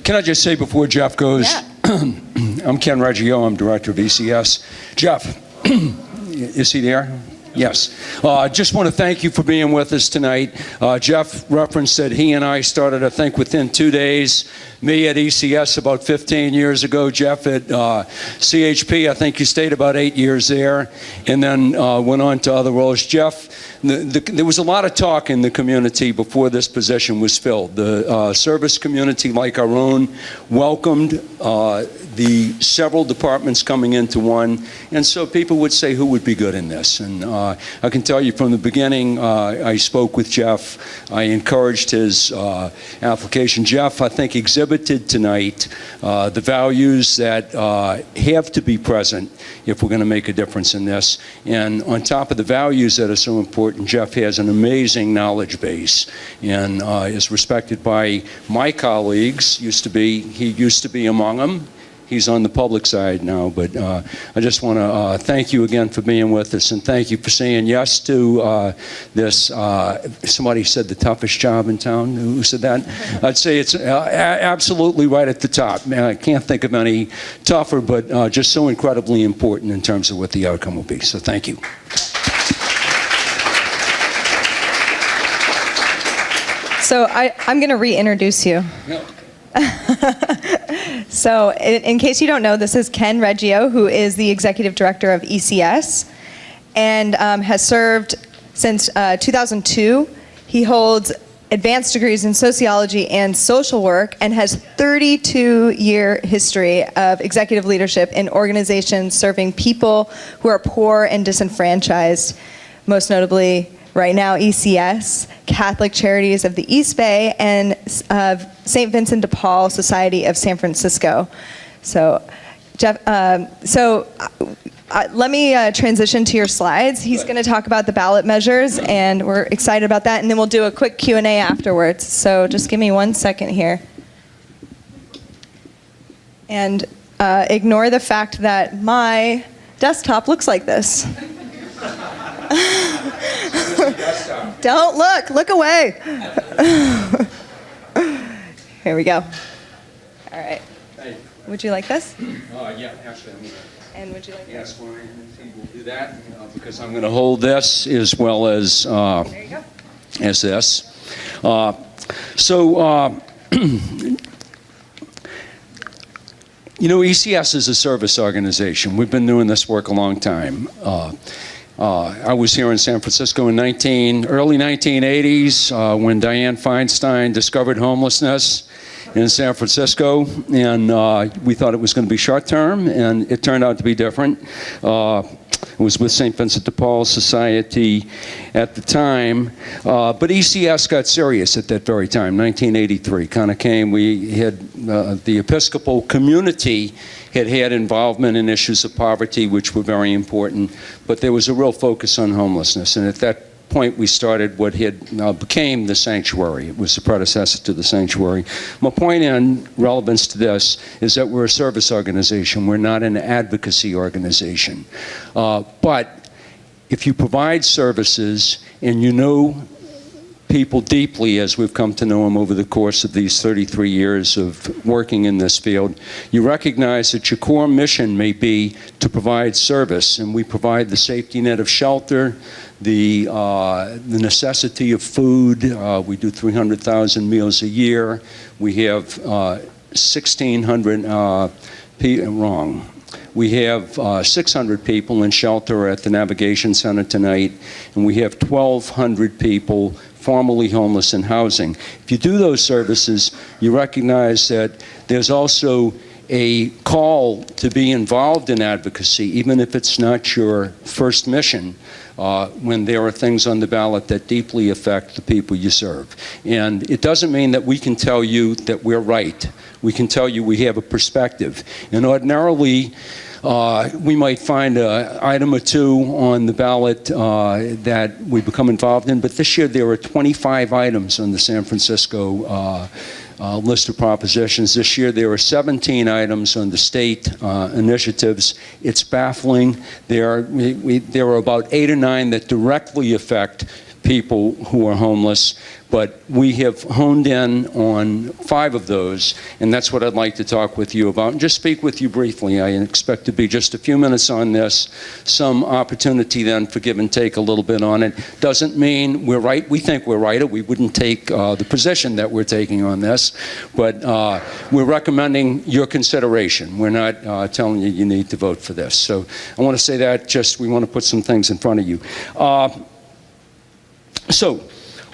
Can I just say before Jeff goes, Yeah. I'm Ken Reggio, I'm Director of ECS. Jeff, is he there? Yes. I just want to thank you for being with us tonight. Jeff referenced that he and I started, I think, within 2 days. Me at ECS about 15 years ago. Jeff at CHP, I think you stayed about 8 years there, and then went on to other roles. Jeff, there was a lot of talk in the community before this position was filled. The service community, like our own, welcomed the several departments coming into one, and so people would say, who would be good in this? And I can tell you from the beginning, I spoke with Jeff. I encouraged his application. Jeff, I think, exhibited tonight the values that have to be present if we're going to make a difference in this. And on top of the values that are so important, Jeff has an amazing knowledge base and is respected by my colleagues. He used to be among them. He's on the public side now, but I just want to thank you again for being with us, and thank you for saying yes to this. Somebody said the toughest job in town. Who said that? I'd say it's absolutely right at the top. Man, I can't think of any tougher, but just so incredibly important in terms of what the outcome will be. So thank you. So I'm going to reintroduce you. Yeah. So in case you don't know, this is Ken Reggio, who is the Executive Director of ECS and has served since 2002. He holds advanced degrees in sociology and social work and has 32-year history of executive leadership in organizations serving people who are poor and disenfranchised, most notably right now ECS, Catholic Charities of the East Bay, and St. Vincent de Paul Society of San Francisco. So, Jeff, let me transition to your slides. He's going to talk about the ballot measures, and we're excited about that, and then we'll do a quick Q&A afterwards. So just give me 1 second here. And ignore the fact that my desktop looks like this. Don't look away. Here we go. All right. Hey. Would you like this? Yeah, actually, I'm going to And would you like ask Ryan if he will do that, because I'm going to hold this as well as There you go. as this. You know, ECS is a service organization. We've been doing this work a long time. I was here in San Francisco in early 1980s when Dianne Feinstein discovered homelessness in San Francisco, and we thought it was going to be short-term, and it turned out to be different. It was with St. Vincent de Paul Society at the time, but ECS got serious at that very time. 1983 kind of came. We had the Episcopal Community had involvement in issues of poverty, which were very important, but there was a real focus on homelessness, and at that point we started what became the Sanctuary. It was the predecessor to the Sanctuary. My point in relevance to this is that we're a service organization. We're not an advocacy organization. But if you provide services and you know people deeply, as we've come to know them over the course of these 33 years of working in this field, you recognize that your core mission may be to provide service, and we provide the safety net of shelter, the necessity of food. We do 300,000 meals a year. We have 1,600 We have 600 people in shelter at the Navigation Center tonight, and we have 1,200 people formerly homeless in housing. If you do those services, you recognize that there's also a call to be involved in advocacy, even if it's not your first mission, when there are things on the ballot that deeply affect the people you serve. And it doesn't mean that we can tell you that we're right. We can tell you we have a perspective. And ordinarily, we might find an item or two on the ballot that we become involved in, but this year there were 25 items on the San Francisco list of propositions. This year there are 17 items on the state initiatives. It's baffling. There are about 8 or 9 that directly affect people who are homeless, but we have honed in on 5 of those, and that's what I'd like to talk with you about and just speak with you briefly. I expect to be just a few minutes on this, some opportunity then for give and take a little bit on it. Doesn't mean we're right. We think we're right, or we wouldn't take the position that we're taking on this, but we're recommending your consideration. We're not telling you you need to vote for this. So I want to say that, just we want to put some things in front of you. So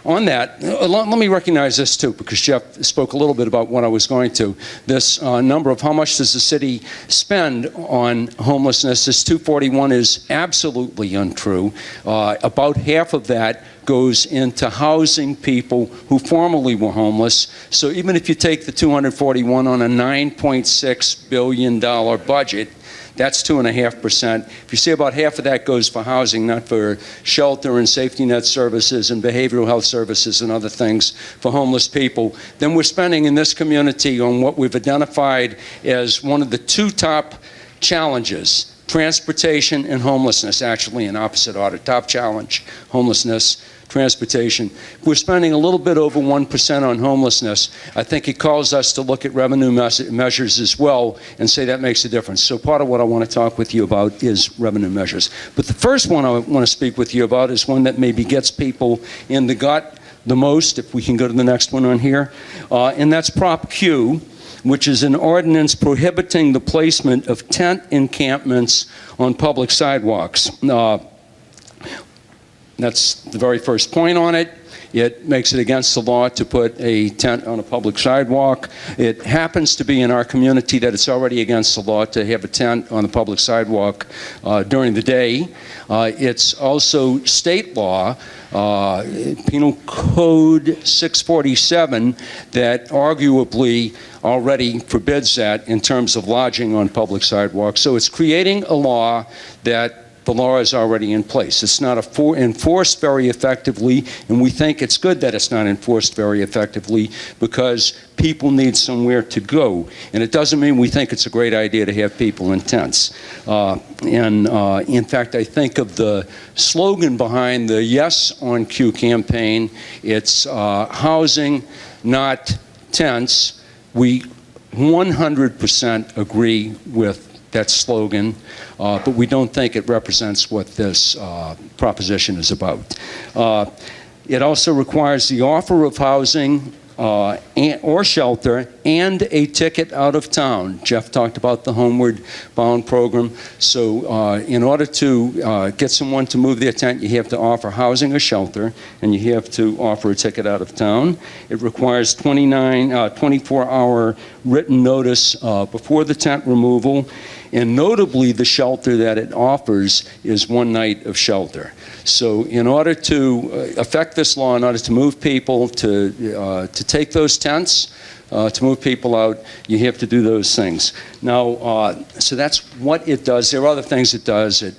on that, let me recognize this too, because Jeff spoke a little bit about what I was going to. This number of how much does the city spend on homelessness, this 241 is absolutely untrue. About half of that goes into housing people who formerly were homeless. So even if you take the 241 on a $9.6 billion budget, that's 2.5%. If you say about half of that goes for housing, not for shelter and safety net services and behavioral health services and other things for homeless people, then we're spending in this community on what we've identified as one of the 2 top challenges, transportation and homelessness, actually in opposite order. Top challenge, homelessness, transportation. We're spending a little bit over 1% on homelessness. I think it calls us to look at revenue measures as well and say that makes a difference. So part of what I want to talk with you about is revenue measures. But the first one I want to speak with you about is one that maybe gets people in the gut the most, if we can go to the next one on here, and that's Prop Q, which is an ordinance prohibiting the placement of tent encampments on public sidewalks. That's the very first point on it. It makes it against the law to put a tent on a public sidewalk. It happens to be in our community that it's already against the law to have a tent on the public sidewalk during the day. It's also state law, Penal Code 647, that arguably already forbids that in terms of lodging on public sidewalks. So it's creating a law that the law is already in place. It's not enforced very effectively, and we think it's good that it's not enforced very effectively because people need somewhere to go. And it doesn't mean we think it's a great idea to have people in tents. In fact, I think of the slogan behind the Yes on Q campaign. It's housing, not tents. We 100% agree with that slogan, but we don't think it represents what this proposition is about. It also requires the offer of housing or shelter and a ticket out of town. Jeff talked about the Homeward Bound program. So in order to get someone to move their tent, you have to offer housing or shelter, and you have to offer a ticket out of town. It requires 24-hour written notice before the tent removal. And notably, the shelter that it offers is 1 night of shelter. So in order to affect this law, in order to move people, to take those tents, to move people out, you have to do those things. Now, so that's what it does. There are other things it does. It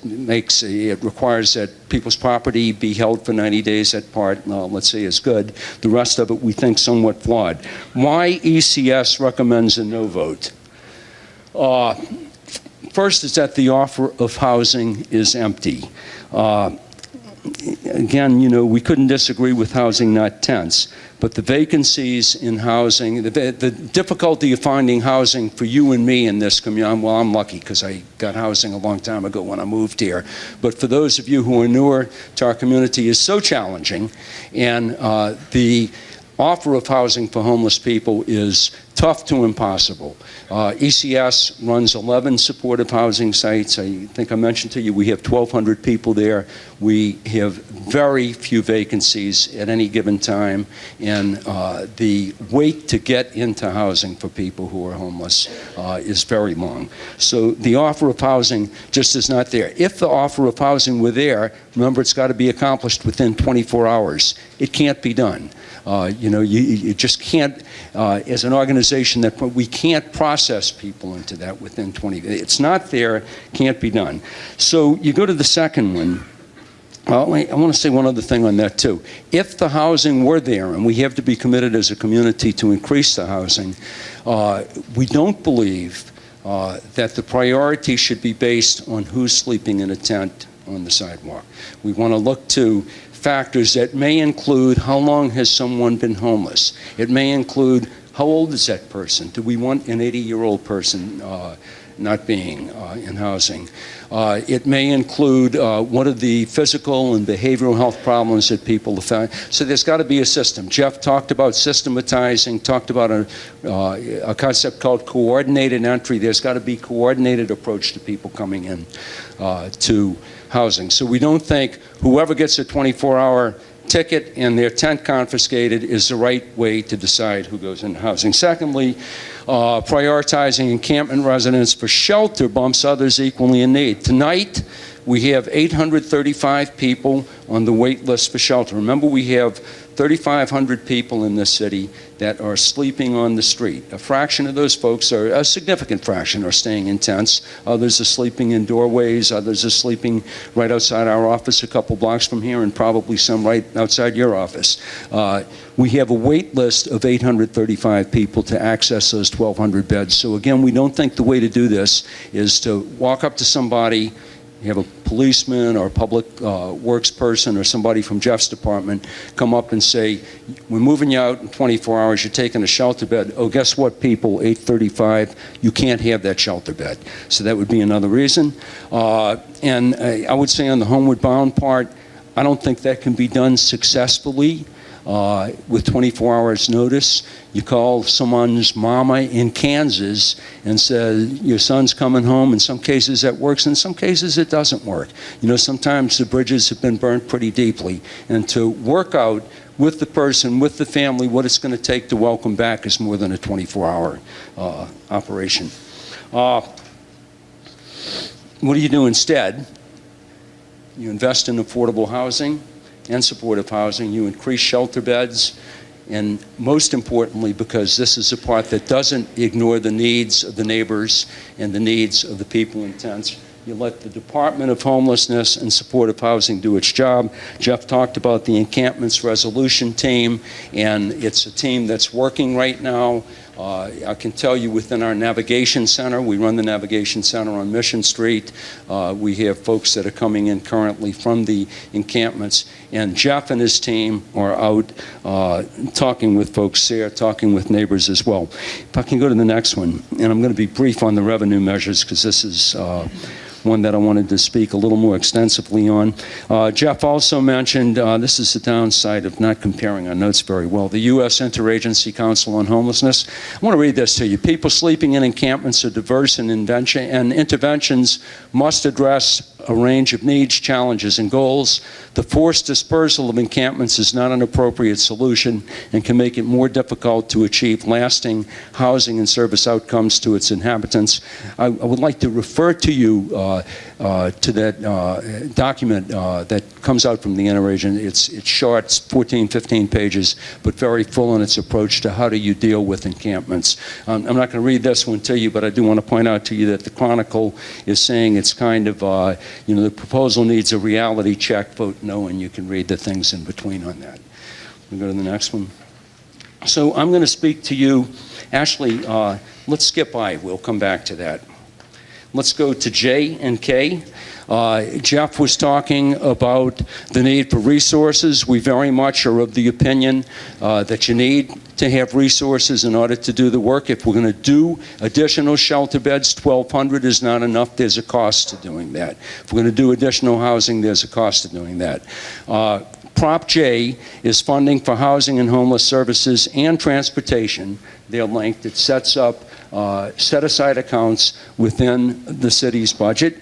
requires that people's property be held for 90 days at part, let's say is good. The rest of it we think somewhat flawed. Why ECS recommends a no vote? First is that the offer of housing is empty. Again, you know, we couldn't disagree with housing, not tents, but the vacancies in housing, the difficulty of finding housing for you and me in this community, well, I'm lucky because I got housing a long time ago when I moved here, but for those of you who are newer to our community is so challenging, and the offer of housing for homeless people is tough to impossible. ECS runs 11 supportive housing sites. I think I mentioned to you we have 1,200 people there. We have very few vacancies at any given time, and the wait to get into housing for people who are homeless is very long. So the offer of housing just is not there. If the offer of housing were there, remember it's got to be accomplished within 24 hours. It can't be done. You know, you just can't, as an organization, that we can't process people into that within 20. It's not there, can't be done. So you go to the second one. I want to say one other thing on that too. If the housing were there, and we have to be committed as a community to increase the housing, we don't believe that the priority should be based on who's sleeping in a tent on the sidewalk. We want to look to factors that may include how long has someone been homeless. It may include how old is that person. Do we want an 80-year-old person not being in housing? It may include what are the physical and behavioral health problems that people have found. So there's got to be a system. Jeff talked about systematizing, talked about a concept called coordinated entry. There's got to be coordinated approach to people coming in to housing. So we don't think whoever gets a 24-hour ticket and their tent confiscated is the right way to decide who goes into housing. Secondly, prioritizing encampment residents for shelter bumps others equally in need. Tonight, we have 835 people on the wait list for shelter. Remember, we have 3,500 people in this city that are sleeping on the street. A fraction of those folks, a significant fraction, are staying in tents. Others are sleeping in doorways. Others are sleeping right outside our office a couple blocks from here, and probably some right outside your office. We have a wait list of 835 people to access those 1,200 beds. So again, we don't think the way to do this is to walk up to somebody, you have a policeman or a public works person or somebody from Jeff's department come up and say, we're moving you out in 24 hours, you're taking a shelter bed. Oh, guess what, people, 835, you can't have that shelter bed. So that would be another reason. And I would say on the homeward bound part, I don't think that can be done successfully with 24 hours notice. You call someone's mama in Kansas and say, your son's coming home. In some cases that works, in some cases it doesn't work. You know, sometimes the bridges have been burnt pretty deeply. And to work out with the person, with the family, what it's going to take to welcome back is more than a 24-hour operation. What do you do instead? You invest in affordable housing and supportive housing. You increase shelter beds. And most importantly, because this is a part that doesn't ignore the needs of the neighbors and the needs of the people in tents, you let the Department of Homelessness and Supportive Housing do its job. Jeff talked about the encampments resolution team, and it's a team that's working right now. I can tell you within our navigation center, we run the navigation center on Mission Street. We have folks that are coming in currently from the encampments, and Jeff and his team are out talking with folks there, talking with neighbors as well. If I can go to the next one, and I'm going to be brief on the revenue measures because this is one that I wanted to speak a little more extensively on. Jeff also mentioned, this is the downside of not comparing our notes very well, the U.S. Interagency Council on Homelessness. I want to read this to you. People sleeping in encampments are diverse, and interventions must address a range of needs, challenges, and goals. The forced dispersal of encampments is not an appropriate solution and can make it more difficult to achieve lasting housing and service outcomes to its inhabitants. I would like to refer to you to that document that comes out from the Interagency. It's short, it's 14, 15 pages, but very full in its approach to how do you deal with encampments. I'm not going to read this one to you, but I do want to point out to you that the Chronicle is saying it's kind of, the proposal needs a reality check, vote no, and you can read the things in between on that. We'll go to the next one. So I'm going to speak to you, actually, let's skip I, we'll come back to that. Let's go to J and K. Jeff was talking about the need for resources. We very much are of the opinion that you need to have resources in order to do the work. If we're going to do additional shelter beds, 1,200 is not enough. There's a cost to doing that. If we're going to do additional housing, there's a cost to doing that. Prop J is funding for housing and homeless services and transportation. They're linked. It sets up set-aside accounts within the city's budget.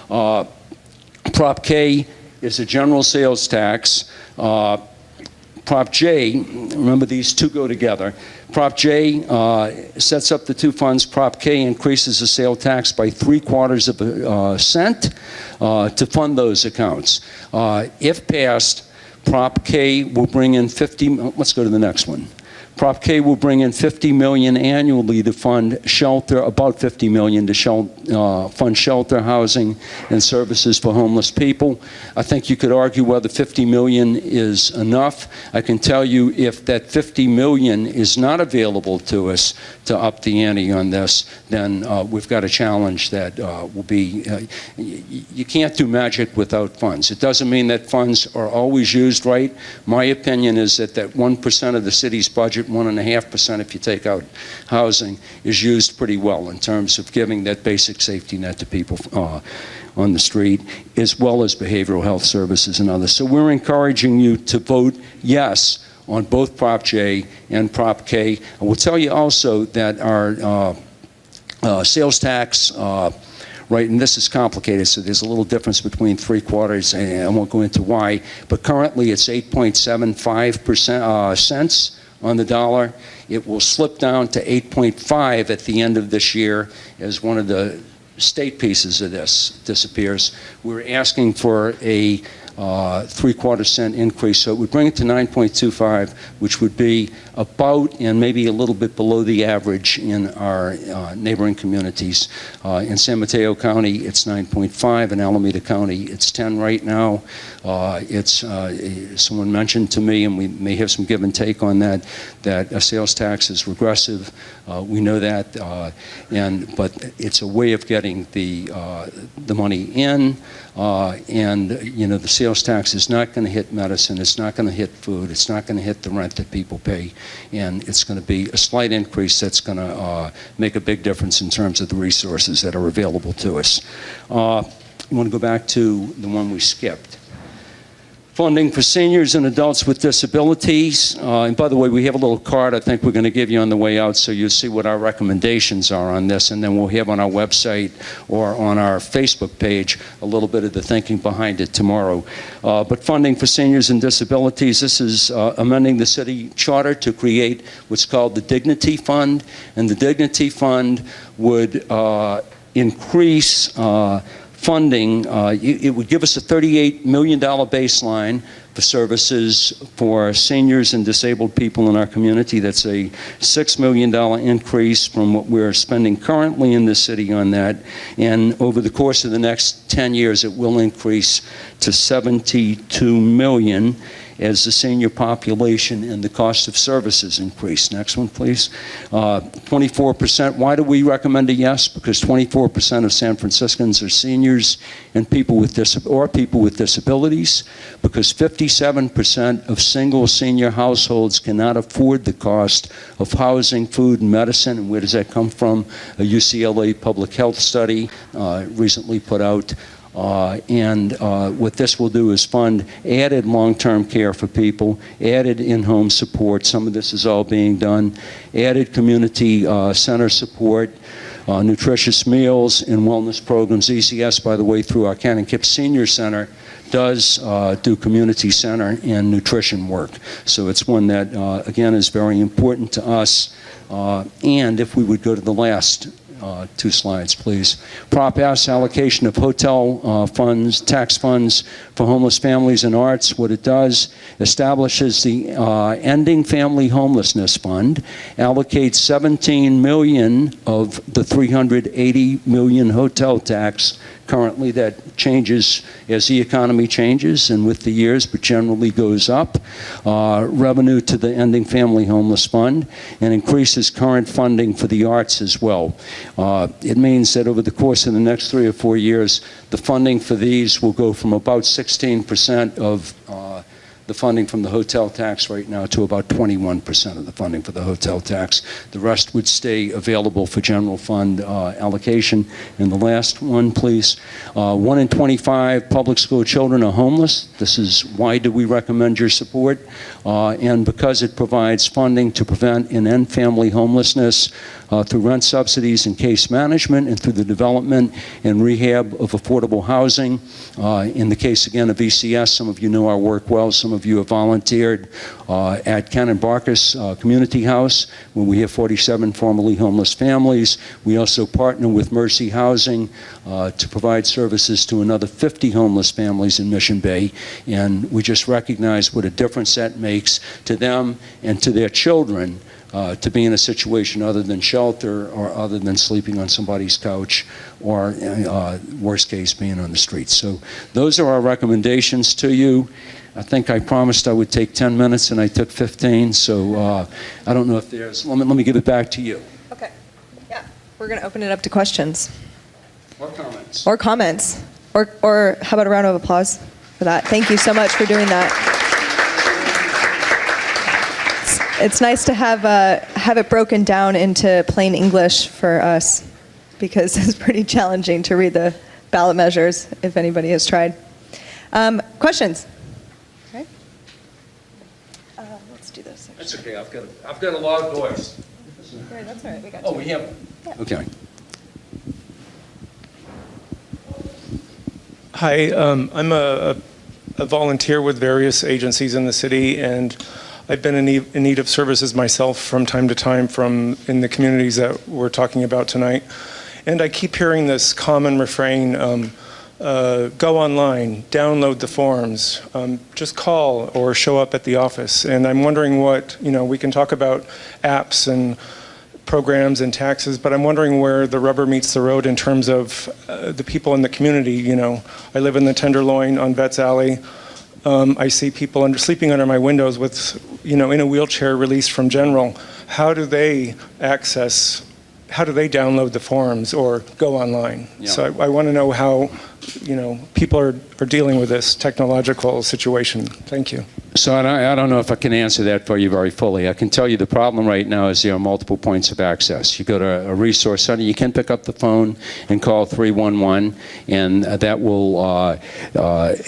Prop K is a general sales tax. Prop J, remember these two go together. Prop J sets up the two funds. Prop K increases the sales tax by 3/4 of a cent to fund those accounts. If passed, Prop K will bring in let's go to the next one. Prop K will bring in $50 million annually to fund shelter, about $50 million to fund shelter, housing, and services for homeless people. I think you could argue whether $50 million is enough. I can tell you if that $50 million is not available to us to up the ante on this, then we've got a challenge that will be, you can't do magic without funds. It doesn't mean that funds are always used right. My opinion is that 1% of the city's budget, 1.5% if you take out housing, is used pretty well in terms of giving that basic safety net to people on the street, as well as behavioral health services and others. So we're encouraging you to vote yes on both Prop J and Prop K. I will tell you also that our sales tax, right, and this is complicated, so there's a little difference between 3/4, and I won't go into why, but currently it's 8.75 cents on the dollar. It will slip down to 8.5 at the end of this year as one of the state pieces of this disappears. We're asking for a 3/4 cent increase, so it would bring it to 9.25, which would be about and maybe a little bit below the average in our neighboring communities. In San Mateo County, it's 9.5. In Alameda County, it's 10 right now. Someone mentioned to me, and we may have some give and take on that a sales tax is regressive. We know that, but it's a way of getting the money in. The sales tax is not going to hit medicine, it's not going to hit food, it's not going to hit the rent that people pay, and it's going to be a slight increase that's going to make a big difference in terms of the resources that are available to us. You want to go back to the one we skipped. Funding for seniors and adults with disabilities. And by the way, we have a little card I think we're going to give you on the way out, so you'll see what our recommendations are on this, and then we'll have on our website or on our Facebook page a little bit of the thinking behind it tomorrow. But funding for seniors and disabilities, this is amending the city charter to create what's called the Dignity Fund, and the Dignity Fund would increase funding. It would give us a $38 million baseline for services for seniors and disabled people in our community. That's a $6 million increase from what we're spending currently in the city on that. And over the course of the next 10 years, it will increase to $72 million as the senior population and the cost of services increase. Next one, please. 24%. Why do we recommend a yes? Because 24% of San Franciscans are seniors and people with disabilities. Because 57% of single senior households cannot afford the cost of housing, food, and medicine. And where does that come from? A UCLA public health study recently put out. What this will do is fund added long-term care for people, added in-home support. Some of this is all being done. Added community center support, nutritious meals and wellness programs. ECS, by the way, through our Cannon Kip Senior Center, does do community center and nutrition work. So it's one that, again, is very important to us. And if we would go to the last 2 slides, please. Prop S, allocation of hotel funds, tax funds for homeless families and arts. What it does, establishes the Ending Family Homelessness Fund, allocates $17 million of the $380 million hotel tax. Currently, that changes as the economy changes and with the years, but generally goes up. Revenue to the Ending Family Homeless Fund, and increases current funding for the arts as well. It means that over the course of the next 3 or 4 years, the funding for these will go from about 16% of the funding from the hotel tax right now to about 21% of the funding for the hotel tax. The rest would stay available for general fund allocation. And the last one, please. 1 in 25 public school children are homeless. This is why do we recommend your support. And because it provides funding to prevent and end family homelessness, through rent subsidies and case management, and through the development and rehab of affordable housing. In the case, again, of ECS, some of you know our work well. Some of you have volunteered at Ken and Barkus Community House, where we have 47 formerly homeless families. We also partner with Mercy Housing to provide services to another 50 homeless families in Mission Bay, and we just recognize what a difference that makes to them and to their children to be in a situation other than shelter or other than sleeping on somebody's couch or, worst case, being on the streets. So those are our recommendations to you. I think I promised I would take 10 minutes and I took 15, so I don't know if there's, let me give it back to you. Okay. Yeah. We're going to open it up to questions. Or comments. Or comments. Or how about a round of applause for that? Thank you so much for doing that. It's nice to have it broken down into plain English for us, because it's pretty challenging to read the ballot measures if anybody has tried. Questions? Okay. Let's do this. That's okay. I've got a loud voice. Okay, that's all right. We got Oh, you. we have. Yeah. Okay. Hi, I'm a volunteer with various agencies in the city, and I've been in need of services myself from time to time in the communities that we're talking about tonight. And I keep hearing this common refrain, go online, download the forms, just call or show up at the office. And I'm wondering what, we can talk about apps and programs and taxes, but I'm wondering where the rubber meets the road in terms of the people in the community. I live in the Tenderloin on Vets Alley. I see people sleeping under my windows with, in a wheelchair released from General. How do they download the forms or go online? Yeah. So I want to know how, people are dealing with this technological situation. Thank you. So I don't know if I can answer that for you very fully. I can tell you the problem right now is there are multiple points of access. You go to a resource center, you can pick up the phone and call 311, and that will,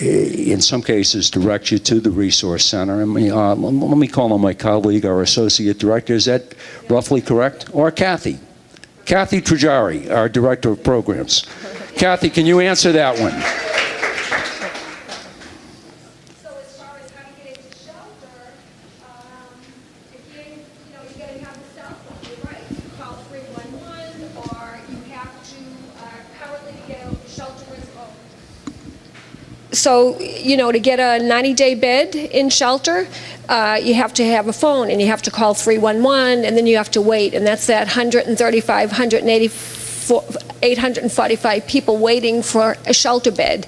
in some cases, direct you to the resource center. And let me call on my colleague, our associate director. Is that roughly correct? Or Kathy Trujari, our director of programs. Kathy, can you answer that one? So, to get a 90-day bed in shelter, you have to have a phone, and you have to call 311, and then you have to wait, and that's that 845 people waiting for a shelter bed.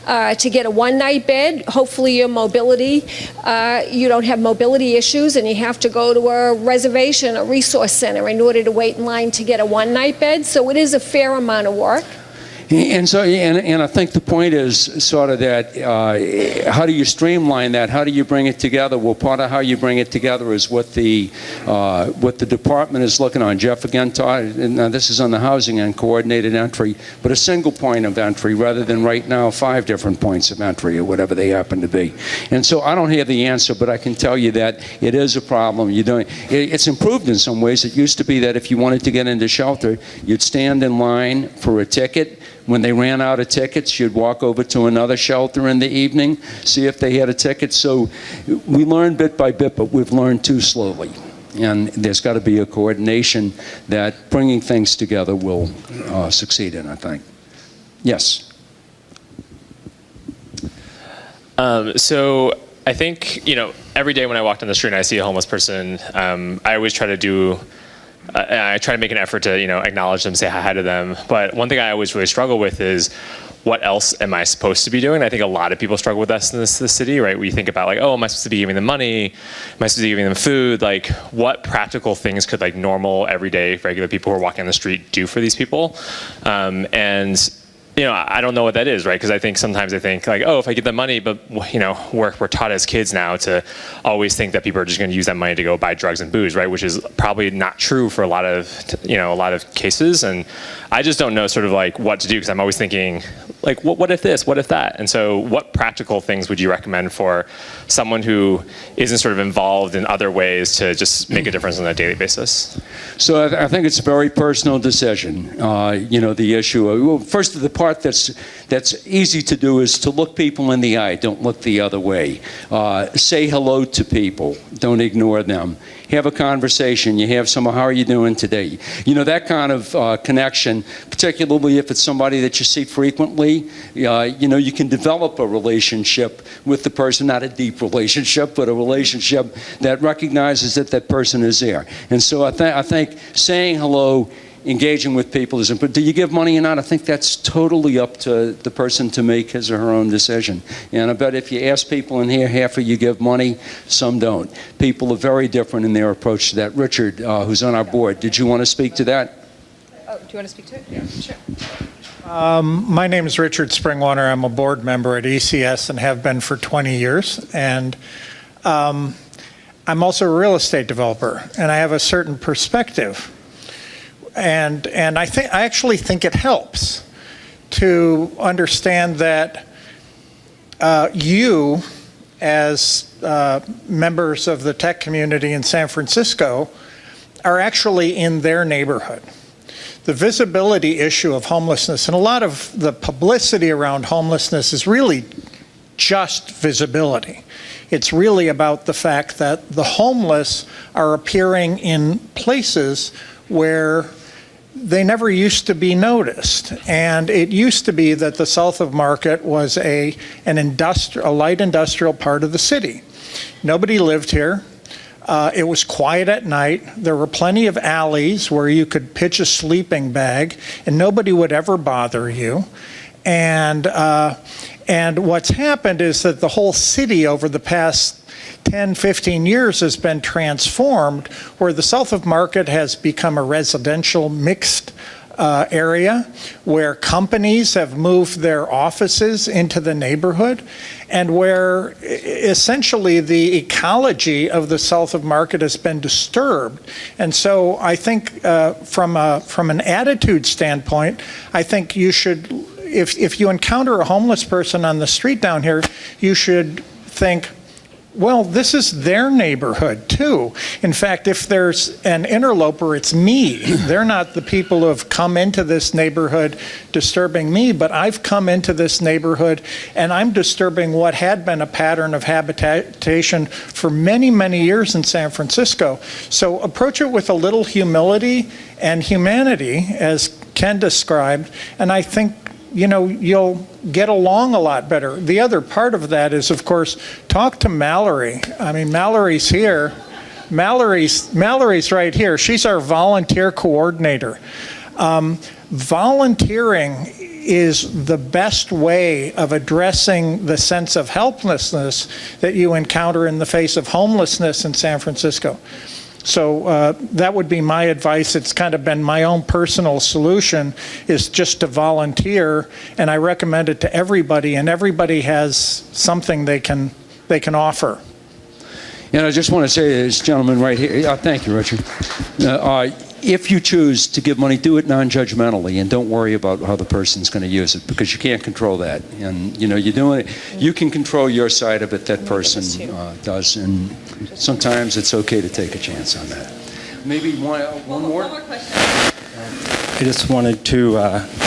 To get a one-night bed, hopefully your mobility, you don't have mobility issues, and you have to go to a reservation, a resource center, in order to wait in line to get a one-night bed. So it is a fair amount of work. And so, and I think the point is sort of that, how do you streamline that? How do you bring it together? Well, part of how you bring it together is what the department is looking on. Jeff again taught, and now this is on the housing and coordinated entry, but a single point of entry rather than right now 5 different points of entry or whatever they happen to be. And so I don't have the answer, but I can tell you that it is a problem. It's improved in some ways. It used to be that if you wanted to get into shelter, you'd stand in line for a ticket. When they ran out of tickets, you'd walk over to another shelter in the evening, see if they had a ticket. So we learned bit by bit, but we've learned too slowly. And there's got to be a coordination that bringing things together will succeed in, I think. Yes? So I think, every day when I walk down the street and I see a homeless person, I always try to I try to make an effort to, acknowledge them, say hi to them. But one thing I always really struggle with is, what else am I supposed to be doing? I think a lot of people struggle with this in this city, right? We think about am I supposed to be giving them money? Am I supposed to be giving them food? What practical things could normal, everyday, regular people who are walking on the street do for these people? And I don't know what that is, right? Because I think sometimes I think like, oh, if I get the money, but we're taught as kids now to always think that people are just going to use that money to go buy drugs and booze, right? Which is probably not true for a lot of cases. And I just don't know sort of like what to do, because I'm always thinking like, what if this, what if that? And so what practical things would you recommend for someone who isn't sort of involved in other ways to just make a difference on a daily basis? So I think it's a very personal decision. The issue, well, first, the part that's easy to do is to look people in the eye. Don't look the other way. Say hello to people. Don't ignore them. Have a conversation. You have someone, how are you doing today? That kind of connection, particularly if it's somebody that you see frequently, you can develop a relationship with the person, not a deep relationship, but a relationship that recognizes that that person is there. And so I think saying hello, engaging with people is important. Do you give money or not? I think that's totally up to the person to make his or her own decision. And I bet if you ask people in here, half of you give money, some don't. People are very different in their approach to that. Richard, who's on our board, did you want to speak to that? Oh, do you want to speak to it? Yeah, sure. My name is Richard Springwater. I'm a board member at ECS and have been for 20 years. And I'm also a real estate developer, and I have a certain perspective. And I actually think it helps to understand that you, as members of the tech community in San Francisco, are actually in their neighborhood. The visibility issue of homelessness, and a lot of the publicity around homelessness, is really just visibility. It's really about the fact that the homeless are appearing in places where they never used to be noticed. And it used to be that the South of Market was a light industrial part of the city. Nobody lived here. It was quiet at night. There were plenty of alleys where you could pitch a sleeping bag and nobody would ever bother you. And what's happened is that the whole city over the past 10, 15 years has been transformed, where the South of Market has become a residential mixed area where companies have moved their offices into the neighborhood, and where essentially the ecology of the South of Market has been disturbed. And so I think from an attitude standpoint, I think you should, if you encounter a homeless person on the street down here, you should think, well, this is their neighborhood too. In fact, if there's an interloper, it's me. They're not the people who have come into this neighborhood disturbing me, but I've come into this neighborhood and I'm disturbing what had been a pattern of habitation for many, many years in San Francisco. So approach it with a little humility and humanity, as Ken described, and I think you'll get along a lot better. The other part of that is, of course, talk to Mallory. I mean, Mallory's here. Mallory's right here. She's our volunteer coordinator. Volunteering is the best way of addressing the sense of helplessness that you encounter in the face of homelessness in San Francisco. So that would be my advice. It's kind of been my own personal solution, is just to volunteer, and I recommend it to everybody, and everybody has something they can offer. And I just want to say to this gentleman right here, thank you, Richard. If you choose to give money, do it non-judgmentally, and don't worry about how the person's going to use it, because you can't control that. And you're doing it. You can control your side of it. That person does, and sometimes it's okay to take a chance on that. Maybe one more. One more question. I just wanted to,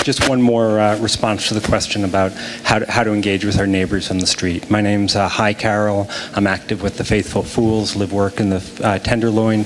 just one more response to the question about how to engage with our neighbors on the street. My name's Hi Carol. I'm active with the Faithful Fools, live work in the Tenderloin,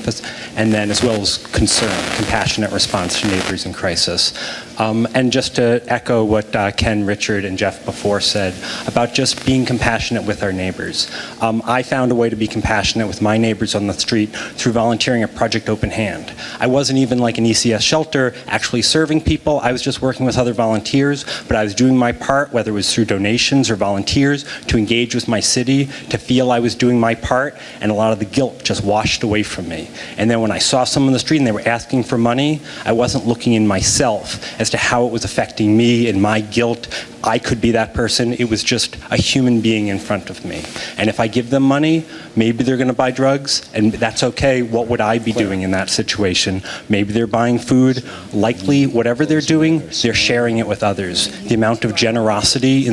and then as well as compassionate response to neighbors in crisis. And just to echo what Ken, Richard, and Jeff before said about just being compassionate with our neighbors. I found a way to be compassionate with my neighbors on the street through volunteering at Project Open Hand. I wasn't even like an ECS shelter actually serving people. I was just working with with other volunteers, but I was doing my part, whether it was through donations or volunteers, to engage with my city, to feel I was doing my part, and a lot of the guilt just washed away from me. And then when I saw someone in the street and they were asking for money, I wasn't looking in myself as to how it was affecting me and my guilt. I could be that person. It was just a human being in front of me. And if I give them money, maybe they're going to buy drugs, and that's okay. What would I be doing in that situation? Maybe they're buying food. Likely, whatever they're doing, they're sharing it with others. The amount of generosity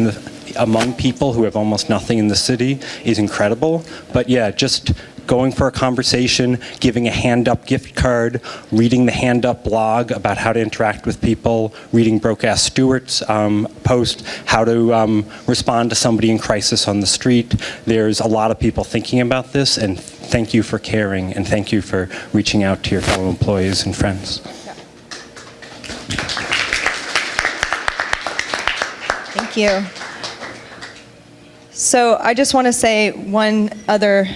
among people who have almost nothing in the city is incredible. But yeah, just going for a conversation, giving a hand-up gift card, reading the hand-up blog about how to interact with people, reading Broke-Ass Stewart's post, how to respond to somebody in crisis on the street. There's a lot of people thinking about this, and thank you for caring, and thank you for reaching out to your fellow employees and friends. Thank you. So I just want to say one other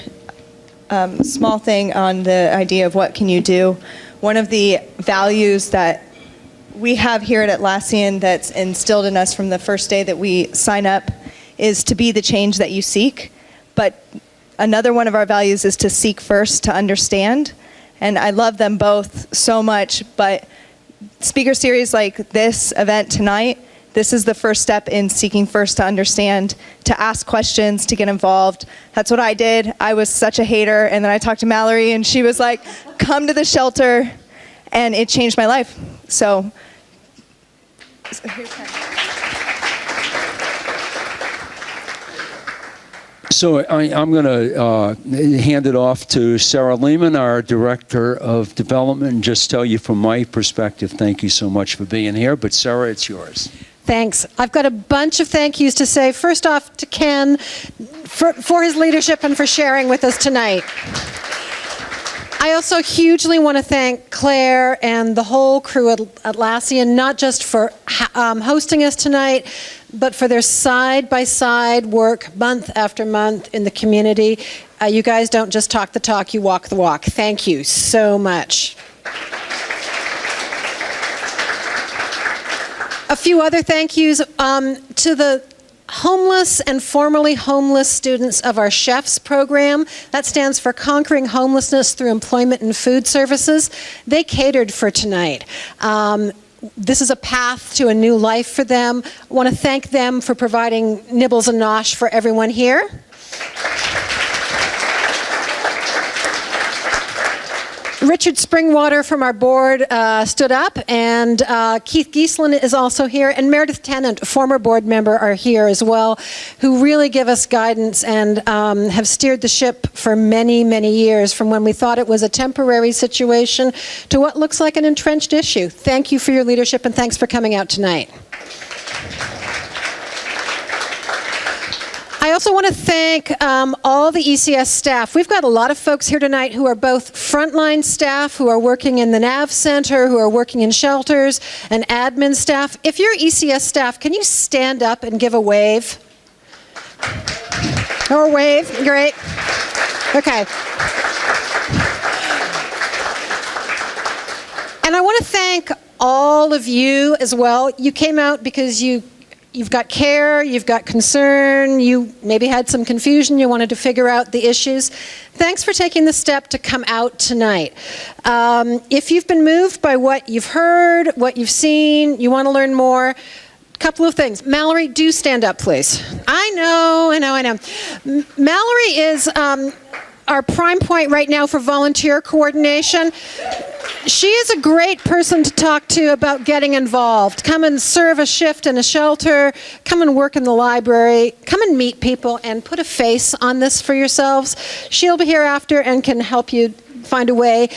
small thing on the idea of what can you do. One of the values that we have here at Atlassian that's instilled in us from the first day that we sign up is to be the change that you seek. But another one of our values is to seek first to understand. And I love them both so much, but speaker series like this event tonight, this is the first step in seeking first to understand, to ask questions, to get involved. That's what I did. I was such a hater, and then I talked to Mallory, and she was like, come to the shelter, and it changed my life. So here's Ken. So I'm going to hand it off to Sarah Lehman, our Director of Development, and just tell you from my perspective, thank you so much for being here. But Sarah, it's yours. Thanks. I've got a bunch of thank yous to say. First off to Ken for his leadership and for sharing with us tonight. I also hugely want to thank Claire and the whole crew at Atlassian, not just for hosting us tonight, but for their side-by-side work month after month in the community. You guys don't just talk the talk, you walk the walk. Thank you so much. A few other thank yous to the homeless and formerly homeless students of our CHEFS program. That stands for Conquering Homelessness Through Employment and Food Services. They catered for tonight. This is a path to a new life for them. I want to thank them for providing nibbles and nosh for everyone here. Richard Springwater from our board stood up, and Keith Gieslin is also here, and Meredith Tennant, a former board member, are here as well, who really give us guidance and have steered the ship for many, many years, from when we thought it was a temporary situation to what looks like an entrenched issue. Thank you for your leadership, and thanks for coming out tonight. I also want to thank all the ECS staff. We've got a lot of folks here tonight who are both frontline staff, who are working in the NAV Center, who are working in shelters, and admin staff. If you're ECS staff, can you stand up and give a wave? Or wave, great. Okay. And I want to thank all of you as well. You came out because you've got care, you've got concern, you maybe had some confusion, you wanted to figure out the issues. Thanks for taking the step to come out tonight. If you've been moved by what you've heard, what you've seen, you want to learn more, a couple of things. Mallory, do stand up, please. I know. Mallory is our prime point right now for volunteer coordination. She is a great person to talk to about getting involved. Come and serve a shift in a shelter, come and work in the library, come and meet people and put a face on this for yourselves. She'll be here after and can help you find a way.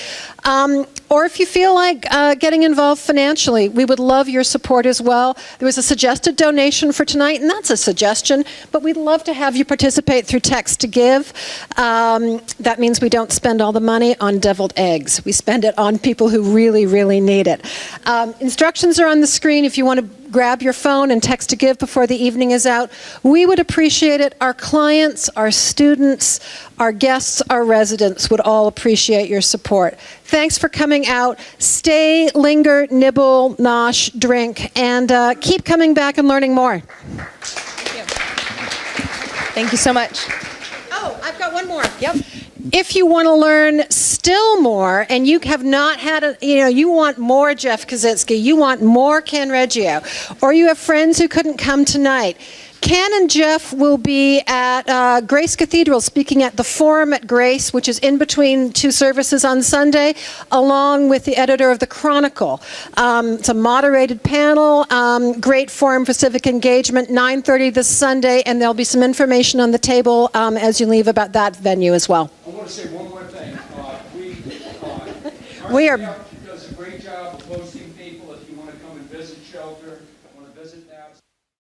Or if you feel like getting involved financially, we would love your support as well. There was a suggested donation for tonight, and that's a suggestion, but we'd love to have you participate through text to give. That means we don't spend all the money on deviled eggs. We spend it on people who really, really need it. Instructions are on the screen if you want to grab your phone and text to give before the evening is out. We would appreciate it. Our clients, our students, our guests, our residents would all appreciate your support. Thanks for coming out. Stay, linger, nibble, nosh, drink, and keep coming back and learning more. Thank you so much. Oh, I've got one more. Yep. If you want to learn still more, and you have not had you want more Jeff Kaczynski, you want more Ken Reggio, or you have friends who couldn't come tonight, Ken and Jeff will be at Grace Cathedral speaking at the Forum at Grace, which is in between two services on Sunday, along with the editor of the Chronicle. It's a moderated panel, great forum for civic engagement, 9:30 this Sunday, and there'll be some information on the table as you leave about that venue as well. I want to say one more thing. We are does a great job of hosting people. If you want to come and visit shelter, want to visit